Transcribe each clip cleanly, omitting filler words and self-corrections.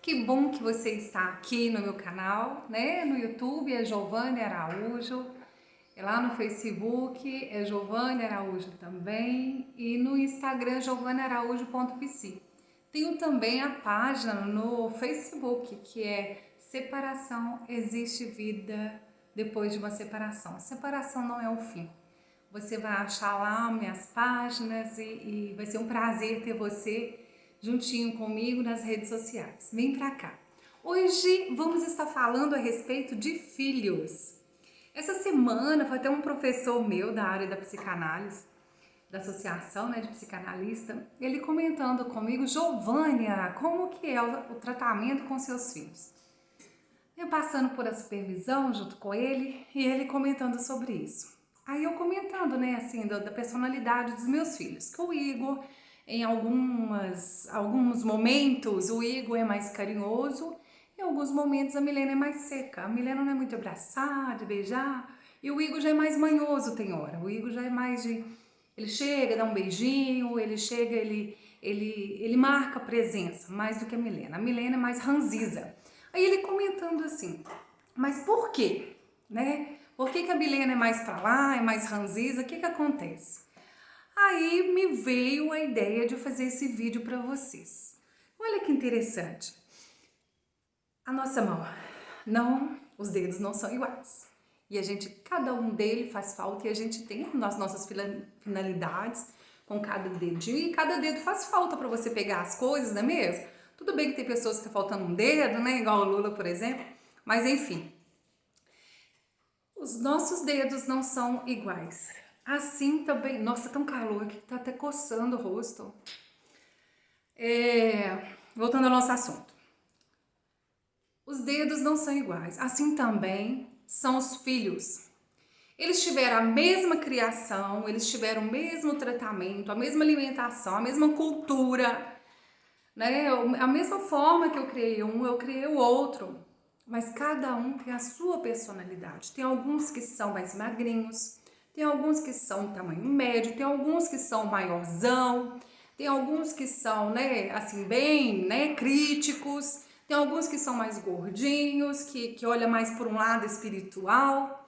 Que bom que você está aqui no meu canal, né? No YouTube é Giovane Araújo, lá no Facebook é Giovane Araújo também e no Instagram giovanearaújo.pc. Tenho também a página no Facebook que é Separação Existe Vida Depois de uma Separação. Separação não é o fim. Você vai achar lá minhas páginas e vai ser um prazer ter você juntinho comigo nas redes sociais. Vem pra cá. Hoje vamos estar falando a respeito de filhos. Essa semana foi até um professor meu da área da psicanálise, da associação, de psicanalista, ele comentando comigo: Giovânia, como que é o tratamento com seus filhos? Eu passando por a supervisão junto com ele e ele comentando sobre isso. Aí eu comentando, assim, da personalidade dos meus filhos, que o Igor, em alguns momentos, o Igor é mais carinhoso, em alguns momentos a Milena é mais seca. A Milena não é muito abraçar, de beijar, e o Igor já é mais manhoso, tem hora. O Igor já é mais de... Ele chega, dá um beijinho, ele marca presença, mais do que a Milena. A Milena é mais ranziza. Aí ele comentando assim, mas por quê? Por que a Milena é mais pra lá, é mais ranziza? O que acontece? Aí me veio a ideia de fazer esse vídeo para vocês. Olha que interessante. A nossa mão, os dedos não são iguais. E cada um deles faz falta e a gente tem as nossas finalidades com cada dedinho e cada dedo faz falta para você pegar as coisas, não é mesmo? Tudo bem que tem pessoas que tá faltando um dedo, igual o Lula, por exemplo, mas enfim. Os nossos dedos não são iguais. Assim também, nossa, tão calor aqui, tá até coçando o rosto. Voltando ao nosso assunto. Os dedos não são iguais. Assim também são os filhos. Eles tiveram a mesma criação, eles tiveram o mesmo tratamento, a mesma alimentação, a mesma cultura, A mesma forma que eu criei um, eu criei o outro. Mas cada um tem a sua personalidade. Tem alguns que são mais magrinhos, tem alguns que são tamanho médio, tem alguns que são maiorzão, tem alguns que são, assim, bem, críticos, tem alguns que são mais gordinhos, que olha mais por um lado espiritual,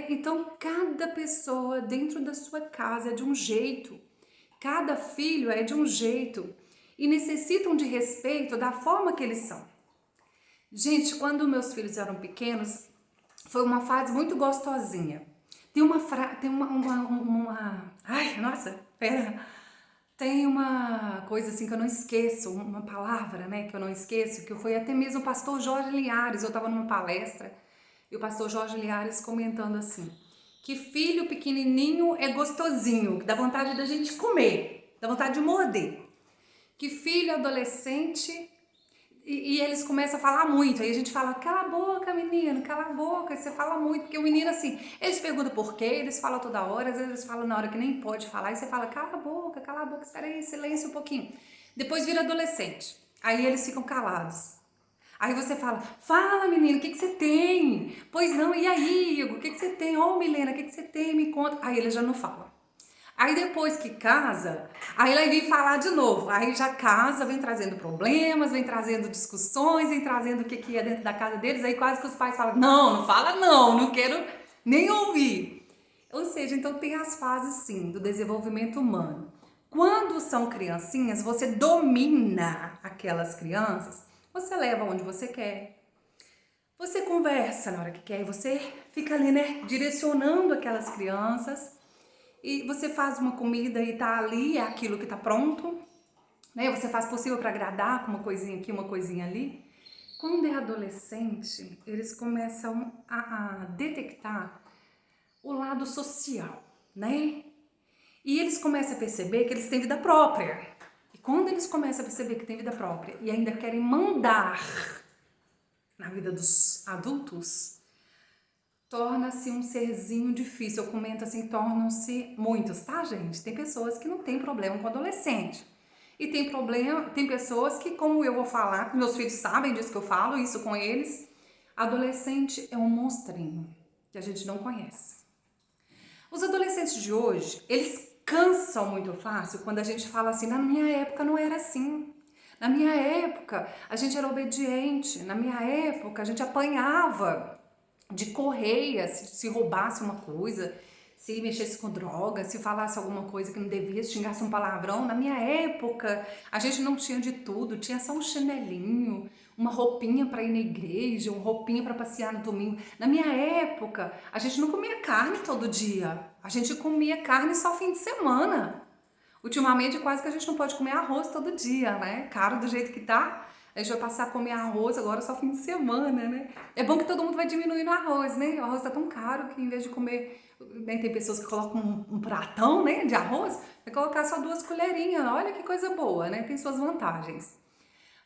Então, cada pessoa dentro da sua casa é de um jeito, cada filho é de um jeito e necessitam de respeito da forma que eles são. Gente, quando meus filhos eram pequenos, foi uma fase muito gostosinha. Tem uma coisa assim que eu não esqueço, uma palavra, que eu não esqueço, que foi até mesmo o pastor Jorge Linhares. Eu estava numa palestra e o pastor Jorge Linhares comentando assim, que filho pequenininho é gostosinho, que dá vontade da gente comer, dá vontade de morder. Que filho adolescente... E eles começam a falar muito, aí a gente fala, cala a boca, menino, cala a boca, e você fala muito, porque o menino assim, eles perguntam por quê, eles falam toda hora, às vezes eles falam na hora que nem pode falar, e você fala, cala a boca, espera aí, silêncio um pouquinho. Depois vira adolescente, aí eles ficam calados. Aí você fala menino, o que você tem? Pois não, e aí, Igor, o que você tem? Ô, Milena, o que você tem? Me conta. Aí ele já não fala. Aí depois que casa, aí ela vem falar de novo. Aí já casa, vem trazendo problemas, vem trazendo discussões, vem trazendo o que é dentro da casa deles. Aí quase que os pais falam, não fala não quero nem ouvir. Ou seja, então tem as fases sim do desenvolvimento humano. Quando são criancinhas, você domina aquelas crianças, você leva onde você quer. Você conversa na hora que quer e você fica ali, direcionando aquelas crianças. E você faz uma comida e tá ali, é aquilo que tá pronto, Você faz possível para agradar, com uma coisinha aqui, uma coisinha ali. Quando é adolescente, eles começam a detectar o lado social, E eles começam a perceber que eles têm vida própria. E quando eles começam a perceber que têm vida própria e ainda querem mandar na vida dos adultos, torna-se um serzinho difícil. Eu comento assim, tornam-se muitos, tá, gente? Tem pessoas que não tem problema com adolescente. E tem pessoas que, como eu vou falar, meus filhos sabem disso que eu falo, isso com eles, adolescente é um monstrinho que a gente não conhece. Os adolescentes de hoje, eles cansam muito fácil quando a gente fala assim, na minha época não era assim. Na minha época, a gente era obediente. Na minha época, a gente apanhava de correia se roubasse uma coisa, se mexesse com droga, se falasse alguma coisa que não devia, se xingasse um palavrão. Na minha época, a gente não tinha de tudo, tinha só um chinelinho, uma roupinha para ir na igreja, uma roupinha para passear no domingo. Na minha época, a gente não comia carne todo dia, a gente comia carne só fim de semana. Ultimamente, quase que a gente não pode comer arroz todo dia, né? Caro do jeito que tá. A gente vai passar a comer arroz agora só fim de semana, né? É bom que todo mundo vai diminuindo o arroz, né? O arroz tá tão caro que em vez de comer, né, tem pessoas que colocam um pratão, né, de arroz, vai colocar só 2 colherinhas. Olha que coisa boa, né? Tem suas vantagens.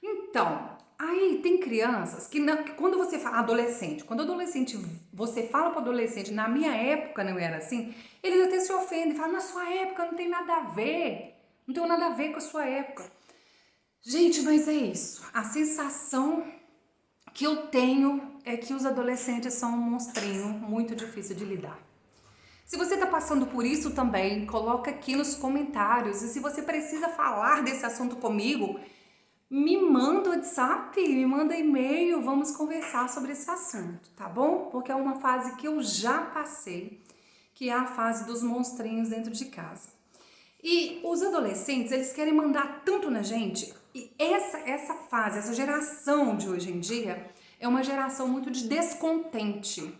Então, aí tem crianças que quando você fala adolescente, quando adolescente, você fala para adolescente, na minha época não era assim, eles até se ofendem, falam, na sua época não tem nada a ver, não tem nada a ver com a sua época. Gente, mas é isso, a sensação que eu tenho é que os adolescentes são um monstrinho muito difícil de lidar. Se você está passando por isso também, coloca aqui nos comentários. E se você precisa falar desse assunto comigo, me manda WhatsApp, me manda e-mail, vamos conversar sobre esse assunto, tá bom? Porque é uma fase que eu já passei, que é a fase dos monstrinhos dentro de casa. E os adolescentes, eles querem mandar tanto na gente, e essa fase, essa geração de hoje em dia, é uma geração muito de descontente.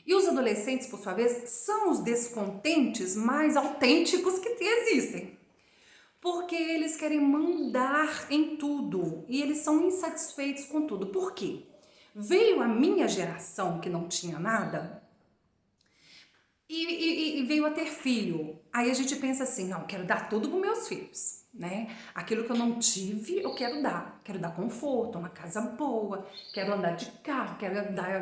E os adolescentes, por sua vez, são os descontentes mais autênticos que existem. Porque eles querem mandar em tudo e eles são insatisfeitos com tudo. Por quê? Veio a minha geração que não tinha nada e veio a ter filho. Aí a gente pensa assim, não, quero dar tudo para meus filhos, né? Aquilo que eu não tive, eu quero dar. Quero dar conforto, uma casa boa, quero andar de carro, quero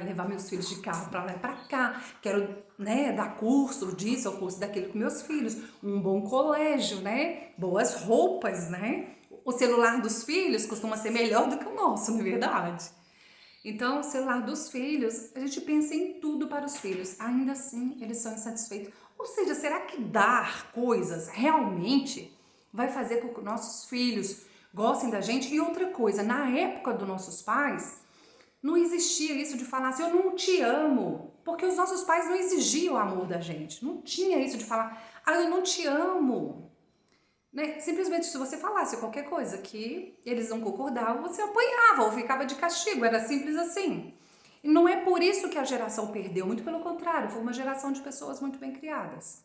levar meus filhos de carro para lá e para cá, quero, né, dar curso disso ou curso daquilo com meus filhos, um bom colégio, né? Boas roupas, né? O celular dos filhos costuma ser melhor do que o nosso, não é verdade? Então, o celular dos filhos, a gente pensa em tudo para os filhos. Ainda assim, eles são insatisfeitos. Ou seja, será que dar coisas realmente vai fazer com que nossos filhos gostem da gente? E outra coisa, na época dos nossos pais, não existia isso de falar assim, eu não te amo. Porque os nossos pais não exigiam o amor da gente. Não tinha isso de falar, ah, eu não te amo. Né? Simplesmente se você falasse qualquer coisa que eles não concordavam, você apanhava ou ficava de castigo, era simples assim. E não é por isso que a geração perdeu, muito pelo contrário, foi uma geração de pessoas muito bem criadas.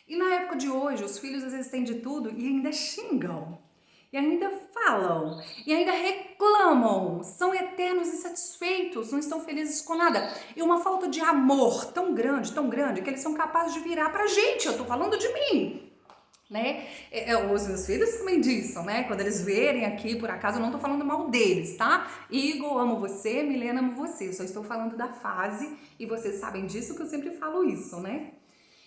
E na época de hoje, os filhos às vezes têm de tudo e ainda xingam, e ainda falam, e ainda reclamam, são eternos insatisfeitos, não estão felizes com nada. E uma falta de amor tão grande, que eles são capazes de virar pra gente, eu tô falando de mim. Né? Os meus filhos também disso, né? Quando eles verem aqui, por acaso, eu não tô falando mal deles, tá? Igor, amo você, Milena, amo você. Eu só estou falando da fase e vocês sabem disso que eu sempre falo isso, né?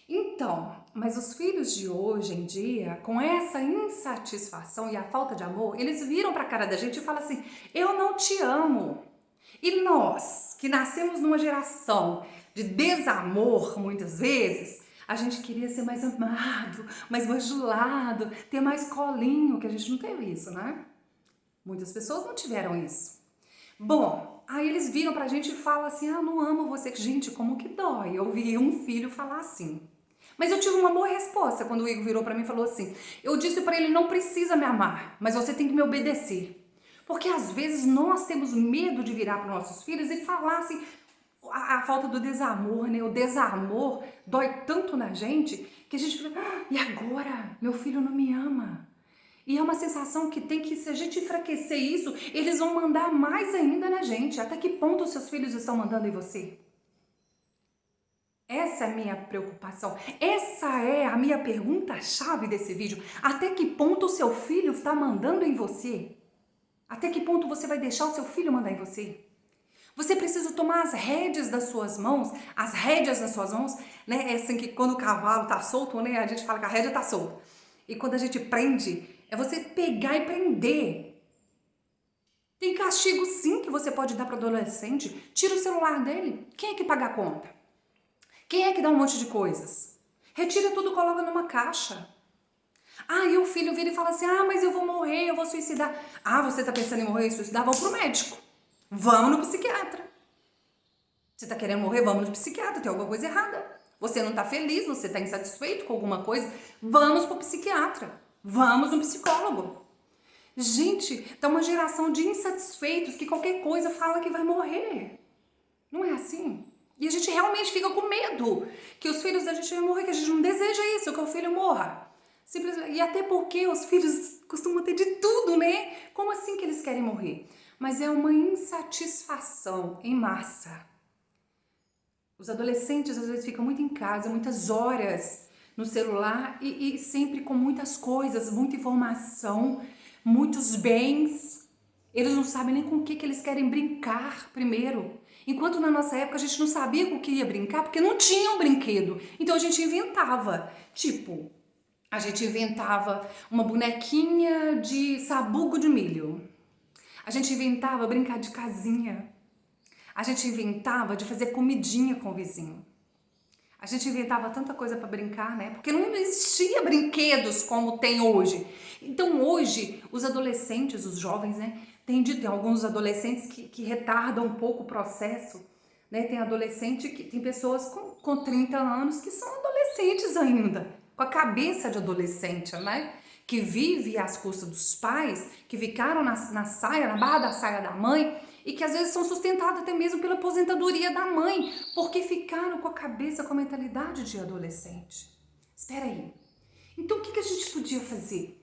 Então, mas os filhos de hoje em dia, com essa insatisfação e a falta de amor, eles viram pra cara da gente e falam assim: eu não te amo. E nós, que nascemos numa geração de desamor, muitas vezes, a gente queria ser mais amado, mais bajulado, ter mais colinho, que a gente não teve isso, né? Muitas pessoas não tiveram isso. Bom, aí eles viram pra gente e falam assim, ah, não amo você. Gente, como que dói? Eu ouvi um filho falar assim. Mas eu tive uma boa resposta quando o Igor virou pra mim e falou assim, eu disse pra ele, não precisa me amar, mas você tem que me obedecer. Porque às vezes nós temos medo de virar para nossos filhos e falar assim, a falta do desamor, né? O desamor dói tanto na gente que a gente fica, ah, e agora? Meu filho não me ama. E é uma sensação que tem que, se a gente enfraquecer isso, eles vão mandar mais ainda na gente. Até que ponto os seus filhos estão mandando em você? Essa é a minha preocupação. Essa é a minha pergunta-chave desse vídeo. Até que ponto o seu filho está mandando em você? Até que ponto você vai deixar o seu filho mandar em você? Você precisa tomar as rédeas das suas mãos, as rédeas das suas mãos, né? É assim que quando o cavalo tá solto, né? A gente fala que a rédea tá solta. E quando a gente prende, é você pegar e prender. Tem castigo sim que você pode dar para adolescente. Tira o celular dele. Quem é que paga a conta? Quem é que dá um monte de coisas? Retira tudo e coloca numa caixa. Aí o filho vira e fala assim, mas eu vou morrer, eu vou suicidar. Você tá pensando em morrer e suicidar? Vamos pro médico. Vamos no psiquiatra. Você tá querendo morrer? Vamos no psiquiatra, tem alguma coisa errada. Você não tá feliz, você tá insatisfeito com alguma coisa? Vamos pro psiquiatra. Vamos no psicólogo. Gente, tá uma geração de insatisfeitos que qualquer coisa fala que vai morrer. Não é assim? E a gente realmente fica com medo que os filhos da gente vão morrer, que a gente não deseja isso, que o filho morra. Simplesmente, e até porque os filhos costumam ter de tudo, né? Como assim que eles querem morrer? Mas é uma insatisfação em massa. Os adolescentes às vezes ficam muito em casa, muitas horas no celular e sempre com muitas coisas, muita informação, muitos bens. Eles não sabem nem com o que eles querem brincar primeiro. Enquanto na nossa época a gente não sabia com o que ia brincar, porque não tinha um brinquedo. Então a gente inventava. Tipo, a gente inventava uma bonequinha de sabugo de milho. A gente inventava brincar de casinha. A gente inventava de fazer comidinha com o vizinho. A gente inventava tanta coisa para brincar, né? Porque não existia brinquedos como tem hoje. Então hoje, os adolescentes, os jovens, né? Tem alguns adolescentes que retardam um pouco o processo, né? Tem pessoas com 30 anos que são adolescentes ainda, com a cabeça de adolescente, né? Que vive às custas dos pais, que ficaram na barra da saia da mãe, e que às vezes são sustentados até mesmo pela aposentadoria da mãe, porque ficaram com a cabeça, com a mentalidade de adolescente. Espera aí. Então o que a gente podia fazer?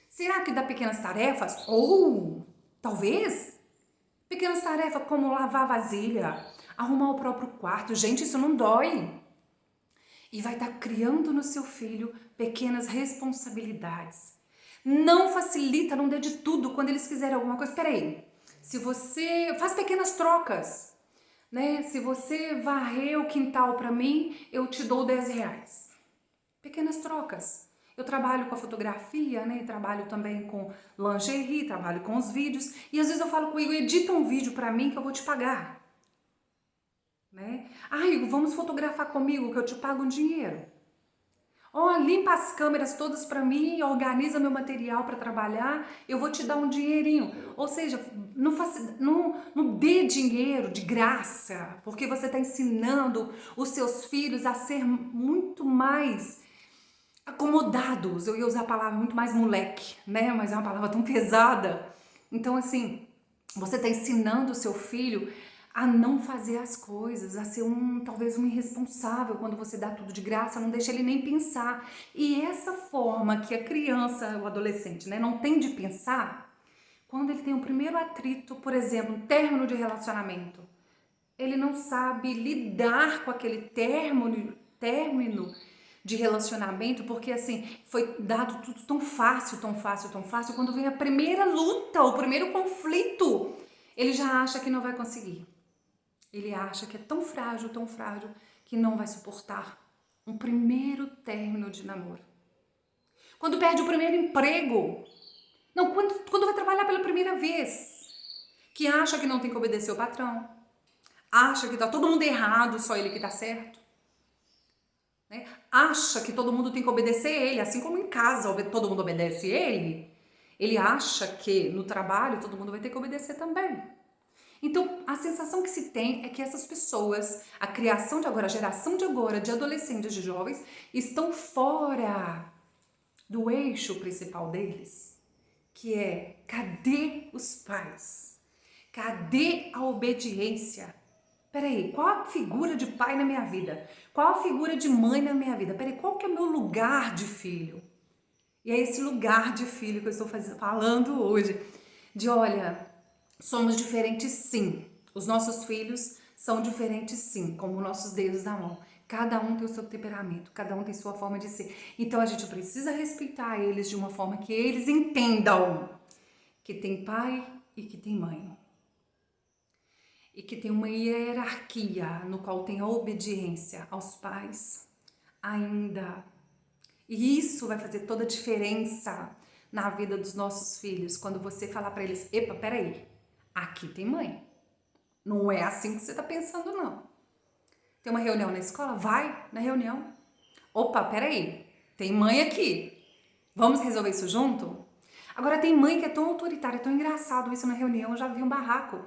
Será que dá pequenas tarefas? Ou talvez pequenas tarefas como lavar vasilha, arrumar o próprio quarto. Gente, isso não dói. E vai estar criando no seu filho pequenas responsabilidades. Não facilita, não dê de tudo quando eles quiserem alguma coisa. Espera aí. Se você faz pequenas trocas, né? Se você varrer o quintal para mim, eu te dou 10 reais. Pequenas trocas. Eu trabalho com a fotografia, né? Trabalho também com lingerie, trabalho com os vídeos. E às vezes eu falo com ele, edita um vídeo para mim que eu vou te pagar. Né? Igor, vamos fotografar comigo que eu te pago um dinheiro. Limpa as câmeras todas para mim, organiza meu material para trabalhar, eu vou te dar um dinheirinho. Ou seja, não dê dinheiro de graça, porque você está ensinando os seus filhos a ser muito mais acomodados. Eu ia usar a palavra muito mais moleque, né? Mas é uma palavra tão pesada. Então, assim, você está ensinando o seu filho a não fazer as coisas, a ser talvez um irresponsável quando você dá tudo de graça, não deixa ele nem pensar. E essa forma que a criança, o adolescente, né, não tem de pensar, quando ele tem um primeiro atrito, por exemplo, um término de relacionamento, ele não sabe lidar com aquele término de relacionamento, porque assim, foi dado tudo tão fácil, tão fácil, tão fácil, quando vem a primeira luta, o primeiro conflito, ele já acha que não vai conseguir. Ele acha que é tão frágil, que não vai suportar um primeiro término de namoro. Quando perde o primeiro emprego, não, quando vai trabalhar pela primeira vez, que acha que não tem que obedecer o patrão, acha que tá todo mundo errado, só ele que tá certo, né? Acha que todo mundo tem que obedecer ele, assim como em casa todo mundo obedece ele acha que no trabalho todo mundo vai ter que obedecer também. Então, a sensação que se tem é que essas pessoas, a criação de agora, a geração de agora, de adolescentes, de jovens, estão fora do eixo principal deles, que é: cadê os pais? Cadê a obediência? Peraí, qual a figura de pai na minha vida? Qual a figura de mãe na minha vida? Peraí, qual que é o meu lugar de filho? E é esse lugar de filho que eu estou falando hoje, de olha, somos diferentes sim, os nossos filhos são diferentes sim, como nossos dedos da mão. Cada um tem o seu temperamento, cada um tem sua forma de ser. Então a gente precisa respeitar eles de uma forma que eles entendam que tem pai e que tem mãe. E que tem uma hierarquia no qual tem a obediência aos pais ainda. E isso vai fazer toda a diferença na vida dos nossos filhos, quando você falar para eles: epa, peraí, aqui tem mãe. Não é assim que você tá pensando, não. Tem uma reunião na escola? Vai na reunião. Opa, peraí, tem mãe aqui. Vamos resolver isso junto? Agora tem mãe que é tão autoritária, é tão engraçado isso na reunião, eu já vi um barraco.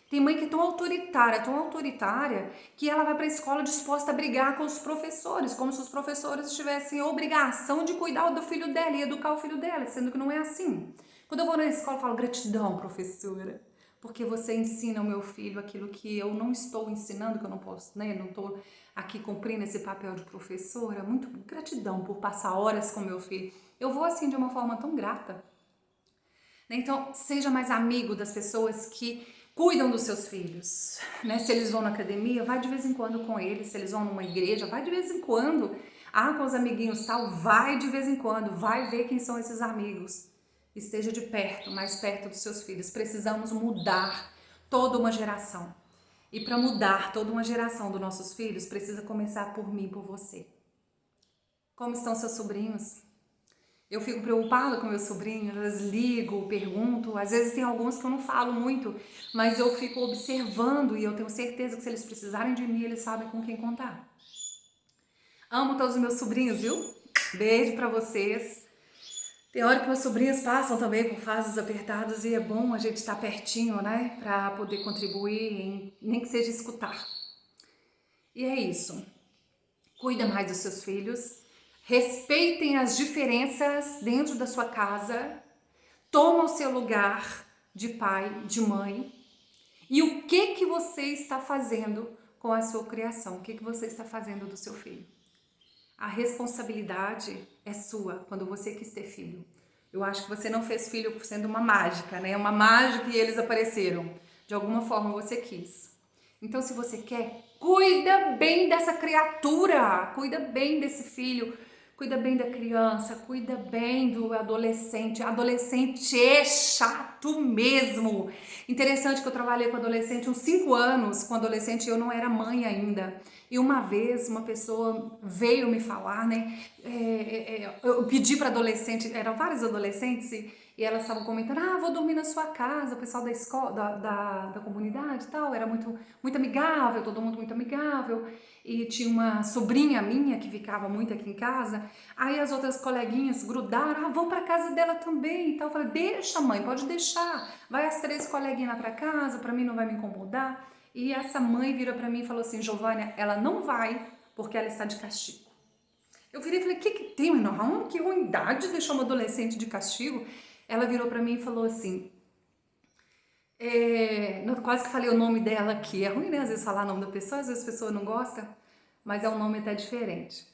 Tem mãe que é tão autoritária, que ela vai para a escola disposta a brigar com os professores, como se os professores tivessem a obrigação de cuidar do filho dela e educar o filho dela, sendo que não é assim. Quando eu vou na escola, eu falo, gratidão, professora, porque você ensina ao meu filho aquilo que eu não estou ensinando, que eu não posso, né? Não estou aqui cumprindo esse papel de professora. Muito gratidão por passar horas com meu filho. Eu vou assim de uma forma tão grata. Então, seja mais amigo das pessoas que cuidam dos seus filhos, né? Se eles vão na academia, vai de vez em quando com eles. Se eles vão numa igreja, vai de vez em quando. Ah, com os amiguinhos tal, vai de vez em quando. Vai ver quem são esses amigos. Esteja de perto, mais perto dos seus filhos. Precisamos mudar toda uma geração. E para mudar toda uma geração dos nossos filhos, precisa começar por mim, por você. Como estão seus sobrinhos? Eu fico preocupada com meus sobrinhos, às vezes ligo, pergunto, às vezes tem alguns que eu não falo muito, mas eu fico observando e eu tenho certeza que se eles precisarem de mim, eles sabem com quem contar. Amo todos os meus sobrinhos, viu? Beijo pra vocês. Tem hora que meus sobrinhos passam também por fases apertadas e é bom a gente estar pertinho, né? Pra poder contribuir, nem que seja escutar. E é isso. Cuida mais dos seus filhos. Respeitem as diferenças dentro da sua casa, toma o seu lugar de pai, de mãe. E o que você está fazendo com a sua criação? O que você está fazendo do seu filho? A responsabilidade é sua quando você quis ter filho. Eu acho que você não fez filho sendo uma mágica, né? Uma mágica e eles apareceram. De alguma forma você quis. Então, se você quer, cuida bem dessa criatura, cuida bem desse filho, cuida bem da criança, cuida bem do adolescente. Adolescente é chato mesmo. Interessante que eu trabalhei com adolescente uns 5 anos, com adolescente, eu não era mãe ainda. E uma vez uma pessoa veio me falar, né? Eu pedi para adolescente, eram vários adolescentes, e elas estavam comentando, vou dormir na sua casa, o pessoal da escola, da comunidade e tal, era muito amigável, todo mundo muito amigável, e tinha uma sobrinha minha que ficava muito aqui em casa, aí as outras coleguinhas grudaram, vão pra casa dela também e tal, eu falei, deixa mãe, pode deixar, vai as 3 coleguinhas lá pra casa, pra mim não vai me incomodar, e essa mãe vira pra mim e falou assim, Giovânia, ela não vai porque ela está de castigo. Eu virei e falei, o que tem, não? Que ruindade deixar uma adolescente de castigo? Ela virou pra mim e falou assim, quase que falei o nome dela aqui, é ruim, né? Às vezes falar o nome da pessoa, às vezes a pessoa não gosta, mas é um nome até diferente.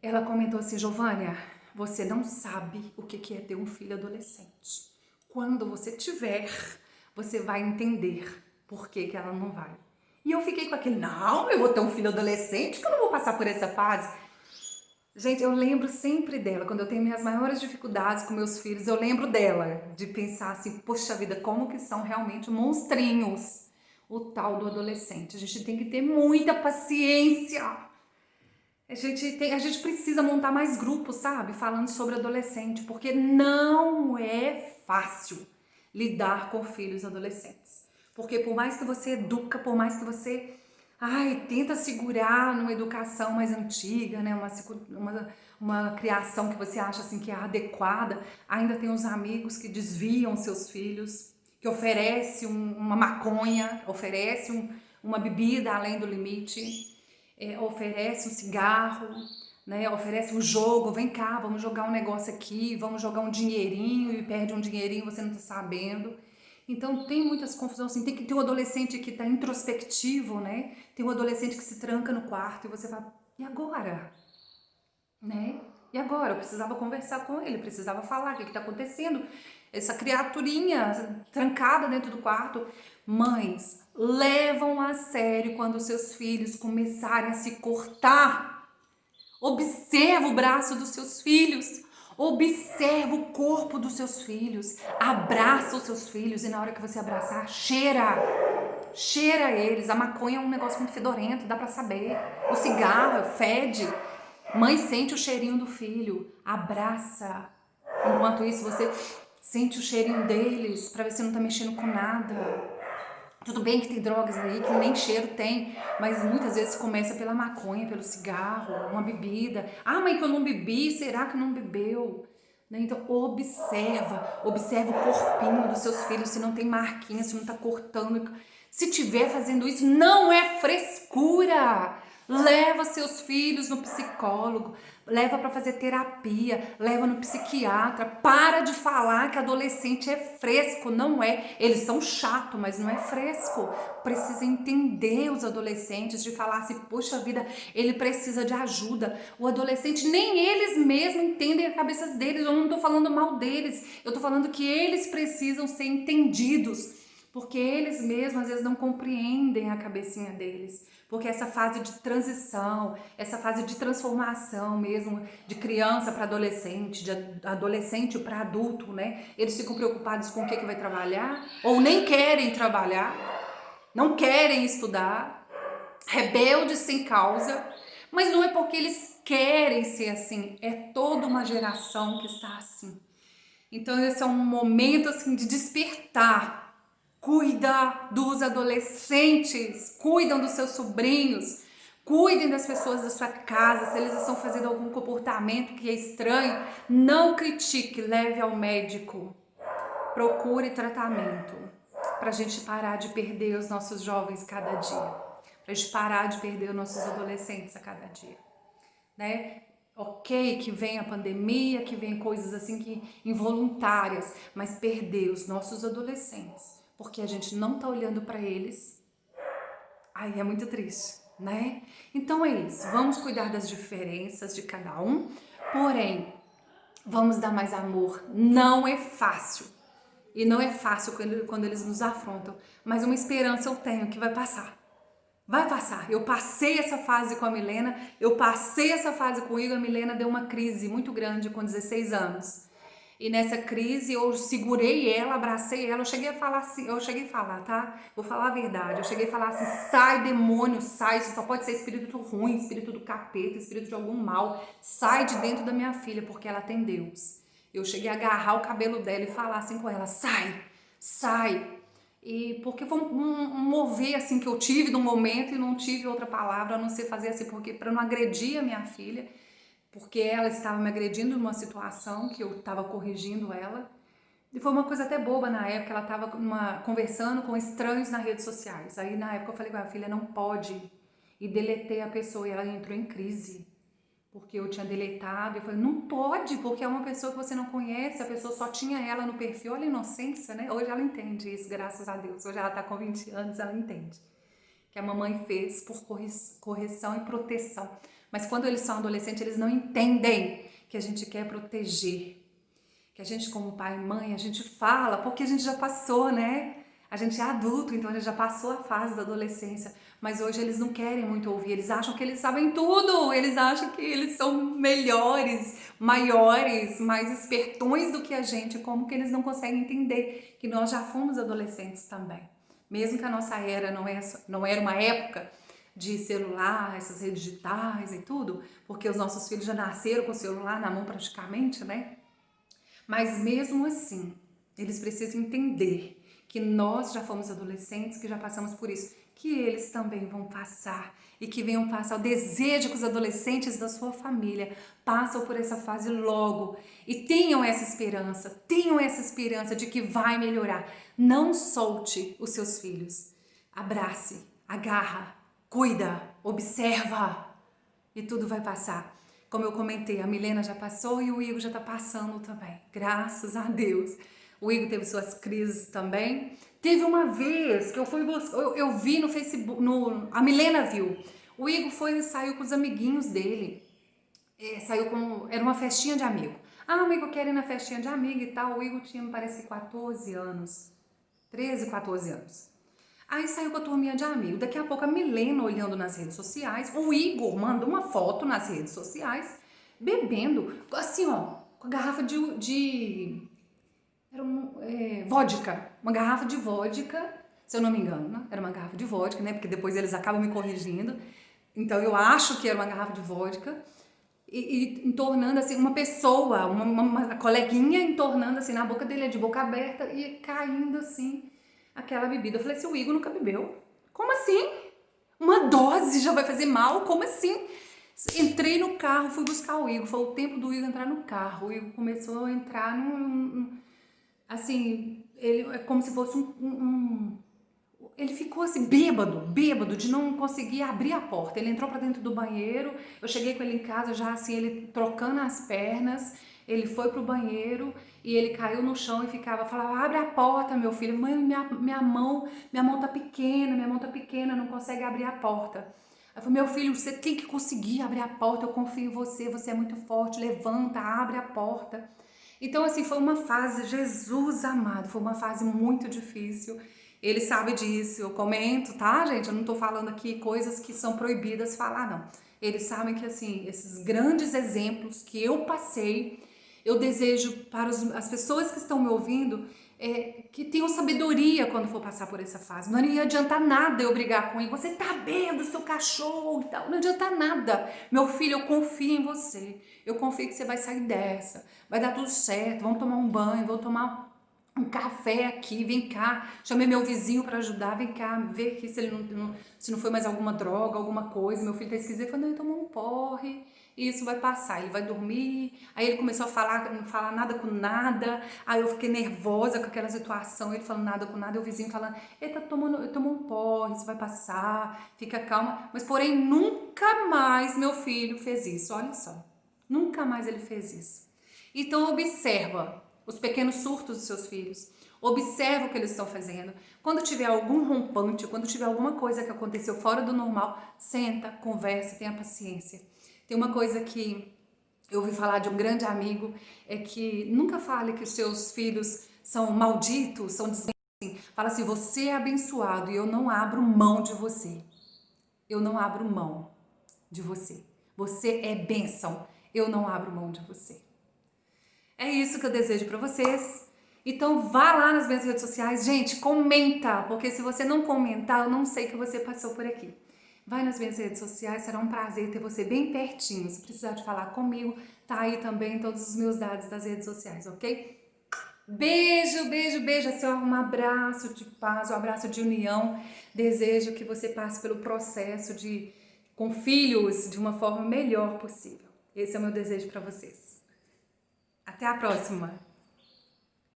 Ela comentou assim, Giovânia, você não sabe o que é ter um filho adolescente. Quando você tiver, você vai entender por que ela não vai. E eu fiquei com aquele, não, eu vou ter um filho adolescente, que eu não vou passar por essa fase. Gente, eu lembro sempre dela, quando eu tenho minhas maiores dificuldades com meus filhos, eu lembro dela, de pensar assim, poxa vida, como que são realmente monstrinhos, o tal do adolescente. A gente tem que ter muita paciência. A gente precisa montar mais grupos, sabe, falando sobre adolescente, porque não é fácil lidar com filhos adolescentes. Porque por mais que você educa, por mais que você tenta segurar numa educação mais antiga, né? Uma criação que você acha assim que é adequada, ainda tem os amigos que desviam seus filhos, que oferece uma maconha, oferece uma bebida além do limite, oferece um cigarro, né? Oferece um jogo, vem cá, vamos jogar um negócio aqui, vamos jogar um dinheirinho e perde um dinheirinho, você não tá sabendo. Então tem muitas confusões, assim, tem que ter um adolescente que está introspectivo, né? Tem um adolescente que se tranca no quarto e você fala, e agora? Né? E agora? Eu precisava conversar com ele, precisava falar o que está acontecendo. Essa criaturinha trancada dentro do quarto. Mães, levam a sério quando seus filhos começarem a se cortar. Observa o braço dos seus filhos. Observa o corpo dos seus filhos, abraça os seus filhos e na hora que você abraçar, cheira eles. A maconha é um negócio muito fedorento, dá pra saber. O cigarro fede. Mãe sente o cheirinho do filho, abraça. Enquanto isso você sente o cheirinho deles pra ver se não tá mexendo com nada. Tudo bem que tem drogas aí que nem cheiro tem, mas muitas vezes começa pela maconha, pelo cigarro, uma bebida. Ah, mãe, que eu não bebi, será que não bebeu? Né? Então observa o corpinho dos seus filhos, se não tem marquinha, se não tá cortando. Se tiver fazendo isso, não é frescura. Leva seus filhos no psicólogo, leva para fazer terapia, leva no psiquiatra. Para de falar que adolescente é fresco, não é. Eles são chatos, mas não é fresco. Precisa entender os adolescentes, de falar assim, poxa vida, ele precisa de ajuda. O adolescente, nem eles mesmos entendem a cabeça deles. Eu não tô falando mal deles, eu tô falando que eles precisam ser entendidos, porque eles mesmos às vezes não compreendem a cabecinha deles. Porque essa fase de transição, essa fase de transformação mesmo, de criança para adolescente, de adolescente para adulto, né? Eles ficam preocupados com o que vai trabalhar, ou nem querem trabalhar, não querem estudar, rebeldes sem causa, mas não é porque eles querem ser assim, é toda uma geração que está assim. Então esse é um momento assim de despertar. Cuida dos adolescentes, cuidam dos seus sobrinhos, cuidem das pessoas da sua casa. Se eles estão fazendo algum comportamento que é estranho, não critique, leve ao médico, procure tratamento, para a gente parar de perder os nossos jovens cada dia, para a gente parar de perder os nossos adolescentes a cada dia, né? Ok, que vem a pandemia, que vem coisas assim que involuntárias, mas perder os nossos adolescentes porque a gente não tá olhando para eles, aí é muito triste, né? Então é isso, vamos cuidar das diferenças de cada um, porém, vamos dar mais amor. Não é fácil, e não é fácil quando eles nos afrontam, mas uma esperança eu tenho que vai passar. Vai passar. Eu passei essa fase com a Milena, eu passei essa fase com o Igor. A Milena deu uma crise muito grande com 16 anos. E nessa crise eu segurei ela, abracei ela, eu cheguei a falar assim, tá? Vou falar a verdade, eu cheguei a falar assim, sai demônio, sai, isso só pode ser espírito ruim, espírito do capeta, espírito de algum mal, sai de dentro da minha filha, porque ela tem Deus. Eu cheguei a agarrar o cabelo dela e falar assim com ela, sai, sai. E porque foi um mover assim que eu tive num momento e não tive outra palavra a não ser fazer assim, porque para não agredir a minha filha, porque ela estava me agredindo numa situação que eu estava corrigindo ela. E foi uma coisa até boba na época, ela estava conversando com estranhos nas redes sociais. Aí na época eu falei com a filha, não pode. E deletei a pessoa e ela entrou em crise. Porque eu tinha deletado, eu falei, não pode, porque é uma pessoa que você não conhece, a pessoa só tinha ela no perfil, olha a inocência, né? Hoje ela entende isso, graças a Deus. Hoje ela tá com 20 anos, ela entende. Que a mamãe fez por correção e proteção. Mas quando eles são adolescentes, eles não entendem que a gente quer proteger. Que a gente, como pai e mãe, a gente fala, porque a gente já passou, né? A gente é adulto, então a gente já passou a fase da adolescência. Mas hoje eles não querem muito ouvir, eles acham que eles sabem tudo, eles acham que eles são melhores, maiores, mais espertões do que a gente, como que eles não conseguem entender que nós já fomos adolescentes também. Mesmo que a nossa era não era uma época de celular, essas redes digitais e tudo, porque os nossos filhos já nasceram com o celular na mão praticamente, né? Mas mesmo assim, eles precisam entender que nós já fomos adolescentes, que já passamos por isso, que eles também vão passar e que venham passar. O desejo que os adolescentes da sua família passam por essa fase logo e tenham essa esperança de que vai melhorar. Não solte os seus filhos. Abrace, agarra, cuida, observa e tudo vai passar. Como eu comentei, a Milena já passou e o Igor já tá passando também. Graças a Deus. O Igor teve suas crises também. Teve uma vez que eu vi no Facebook, a Milena viu. O Igor saiu com os amiguinhos dele. Era uma festinha de amigo. Ah, o Igor quer ir na festinha de amigo e tal. O Igor tinha, me parece, 14 anos. 13, 14 anos. Aí saiu com a turminha de amigo. Daqui a pouco a Milena olhando nas redes sociais. O Igor manda uma foto nas redes sociais bebendo, assim ó, com a garrafa era vodka. Uma garrafa de vodka, se eu não me engano, né? Era uma garrafa de vodka, né? Porque depois eles acabam me corrigindo. Então eu acho que era uma garrafa de vodka. E entornando assim, uma pessoa, uma coleguinha entornando assim na boca dele, de boca aberta e caindo assim. aquela bebida. Eu falei assim, o Igor nunca bebeu. Como assim? Uma dose já vai fazer mal? Como assim? Entrei no carro, fui buscar o Igor. Foi o tempo do Igor entrar no carro. O Igor começou a entrar assim, ele é como se fosse ele ficou assim, bêbado, de não conseguir abrir a porta. Ele entrou pra dentro do banheiro, eu cheguei com ele em casa já assim, ele trocando as pernas, ele foi pro banheiro e ele caiu no chão e falava, abre a porta, meu filho. Mãe, minha mão tá pequena, não consegue abrir a porta. Eu falei, meu filho, você tem que conseguir abrir a porta, eu confio em você, você é muito forte, levanta, abre a porta. Então, assim, foi uma fase, Jesus amado, foi uma fase muito difícil. Ele sabe disso, eu comento, tá, gente? Eu não tô falando aqui coisas que são proibidas falar, não. Eles sabem que, assim, esses grandes exemplos que eu passei, eu desejo para as pessoas que estão me ouvindo que tenham sabedoria quando for passar por essa fase. Não ia adiantar nada eu brigar com ele. Você tá vendo seu cachorro e tal. Não adianta nada. Meu filho, eu confio em você. Eu confio que você vai sair dessa. Vai dar tudo certo. Vamos tomar um banho, vamos tomar um café aqui, vem cá, chamei meu vizinho para ajudar, vem cá, ver aqui se ele se não foi mais alguma droga, alguma coisa, meu filho tá esquisito, eu falei, não, ele tomou um porre, e isso vai passar, ele vai dormir. Aí ele começou a falar, não falar nada com nada, aí eu fiquei nervosa com aquela situação, ele falando nada com nada, e o vizinho falando, ele tomou um porre, isso vai passar, fica calma, mas porém nunca mais meu filho fez isso, olha só, nunca mais ele fez isso. Então observa os pequenos surtos dos seus filhos. Observa o que eles estão fazendo. Quando tiver algum rompante, quando tiver alguma coisa que aconteceu fora do normal, senta, conversa, tenha paciência. Tem uma coisa que eu ouvi falar de um grande amigo, é que nunca fale que os seus filhos são malditos, são desgraçados. Fala assim, você é abençoado e eu não abro mão de você. Eu não abro mão de você. Você é bênção. Eu não abro mão de você. É isso que eu desejo para vocês. Então vá lá nas minhas redes sociais, gente, comenta, porque se você não comentar, eu não sei que você passou por aqui. Vai nas minhas redes sociais, será um prazer ter você bem pertinho. Se precisar de falar comigo, tá aí também todos os meus dados das redes sociais, ok? Beijo, beijo, beijo. Assim, ó, um abraço de paz, um abraço de união. Desejo que você passe pelo processo com filhos de uma forma melhor possível. Esse é o meu desejo para vocês. Até a próxima!